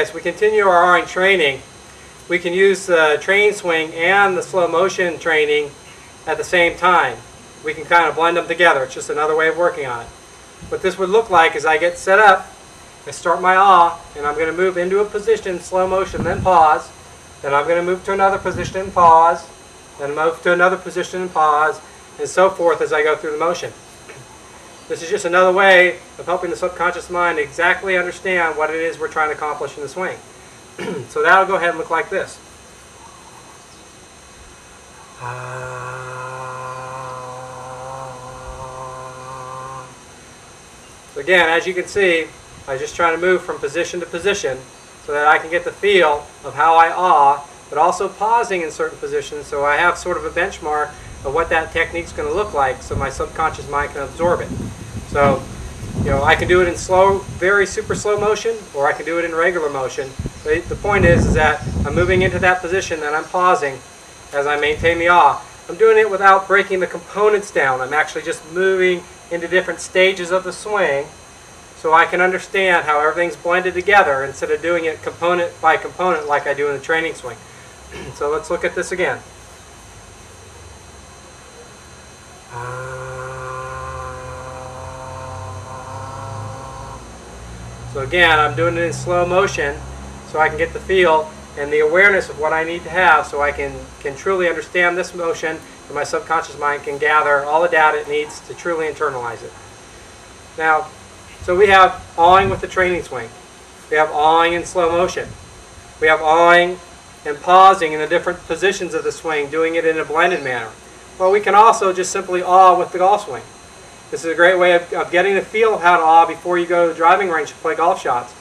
as we continue our awing training, we can use the training swing and the slow motion training at the same time. We can kind of blend them together. It's just another way of working on it. What this would look like is I get set up, I start my awe, and I'm going to move into a position, slow motion, then pause. Then I'm going to move to another position and pause. Then move to another position and pause, and so forth as I go through the motion. This is just another way of helping the subconscious mind exactly understand what it is we're trying to accomplish in the swing. So that'll go ahead and look like this. So again, as you can see, I just try to move from position to position so that I can get the feel of how I awe, but also pausing in certain positions so I have sort of a benchmark of what that technique's going to look like so my subconscious mind can absorb it. So, I can do it in slow, very super slow motion, or I can do it in regular motion. But the point is that I'm moving into that position and I'm pausing as I maintain the awe. I'm doing it without breaking the components down. I'm actually just moving into different stages of the swing so I can understand how everything's blended together instead of doing it component by component like I do in the training swing. So let's look at this again. So again, I'm doing it in slow motion so I can get the feel and the awareness of what I need to have so I can truly understand this motion and my subconscious mind can gather all the data it needs to truly internalize it. Now, so we have awing with the training swing. We have awing in slow motion. We have awing and pausing in the different positions of the swing, doing it in a blended manner. Well, we can also just simply awe with the golf swing. This is a great way of getting the feel of how to awe before you go to the driving range to play golf shots.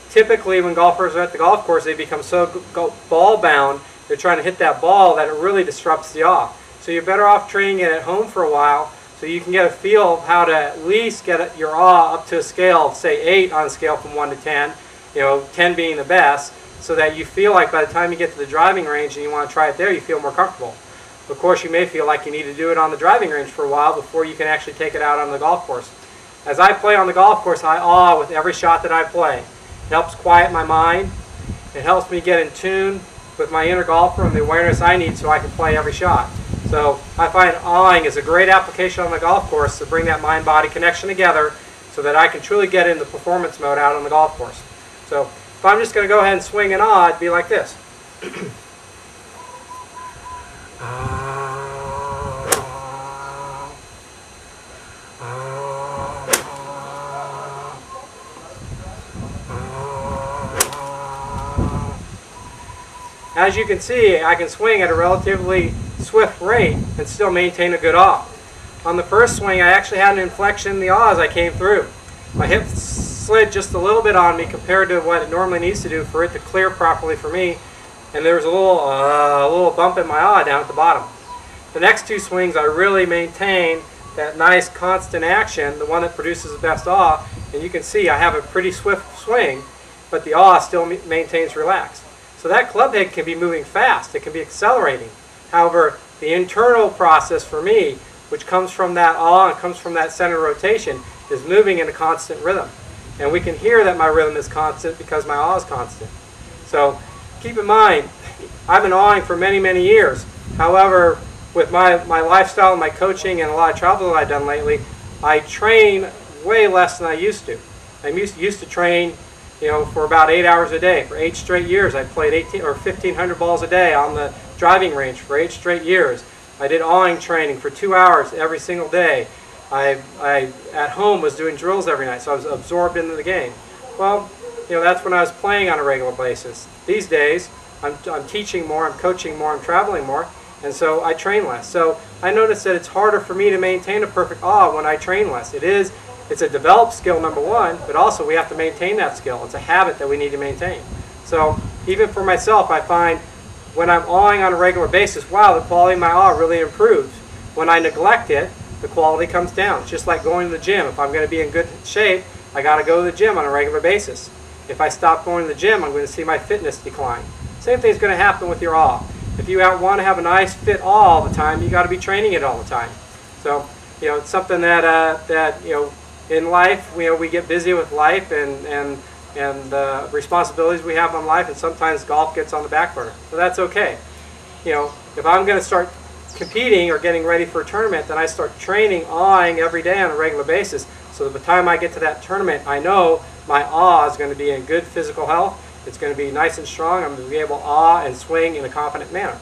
Typically, when golfers are at the golf course, they become so ball-bound, they're trying to hit that ball that it really disrupts the awe. So you're better off training it at home for a while so you can get a feel of how to at least get your awe up to a scale of, say, 8 on a scale from 1 to 10, 10 being the best, so that you feel like by the time you get to the driving range and you want to try it there, you feel more comfortable. Of course, you may feel like you need to do it on the driving range for a while before you can actually take it out on the golf course. As I play on the golf course, I awe with every shot that I play. It helps quiet my mind. It helps me get in tune with my inner golfer and the awareness I need so I can play every shot. So I find awing is a great application on the golf course to bring that mind-body connection together so that I can truly get in the performance mode out on the golf course. So if I'm just going to go ahead and swing and awe, it'd be like this. As you can see, I can swing at a relatively swift rate and still maintain a good awe. On the first swing, I actually had an inflection in the awe as I came through. My hip slid just a little bit on me compared to what it normally needs to do for it to clear properly for me, and there was a little bump in my awe down at the bottom. The next two swings, I really maintain that nice constant action, the one that produces the best awe, and you can see I have a pretty swift swing, but the awe still maintains relaxed. So that club head can be moving fast, it can be accelerating. However, the internal process for me, which comes from that awe and comes from that center rotation, is moving in a constant rhythm. And we can hear that my rhythm is constant because my awe is constant. So keep in mind, I've been awing for many, many years. However, with my lifestyle and my coaching and a lot of travel that I've done lately, I train way less than I used to. I used to train for about 8 hours a day. For 8 straight years, I played 1,500 balls a day on the driving range for 8 straight years. I did awing training for 2 hours every single day. I at home was doing drills every night, so I was absorbed into the game. Well, that's when I was playing on a regular basis. These days, I'm teaching more, I'm coaching more, I'm traveling more, and so I train less. So I noticed that it's harder for me to maintain a perfect awe when I train less. It's a developed skill, number one, but also we have to maintain that skill. It's a habit that we need to maintain. So even for myself, I find when I'm awing on a regular basis, wow, the quality of my awe really improves. When I neglect it, the quality comes down. It's just like going to the gym. If I'm going to be in good shape, I got to go to the gym on a regular basis. If I stop going to the gym, I'm going to see my fitness decline. Same thing is going to happen with your awe. If you want to have a nice fit awe all the time, you got to be training it all the time. So it's something that in life, we get busy with life, and and the responsibilities we have in life, and sometimes golf gets on the back burner. So that's okay. You know, if I'm going to start competing or getting ready for a tournament, then I start training, awing every day on a regular basis. So that by the time I get to that tournament, I know my awe is going to be in good physical health. It's going to be nice and strong. I'm going to be able to awe and swing in a confident manner.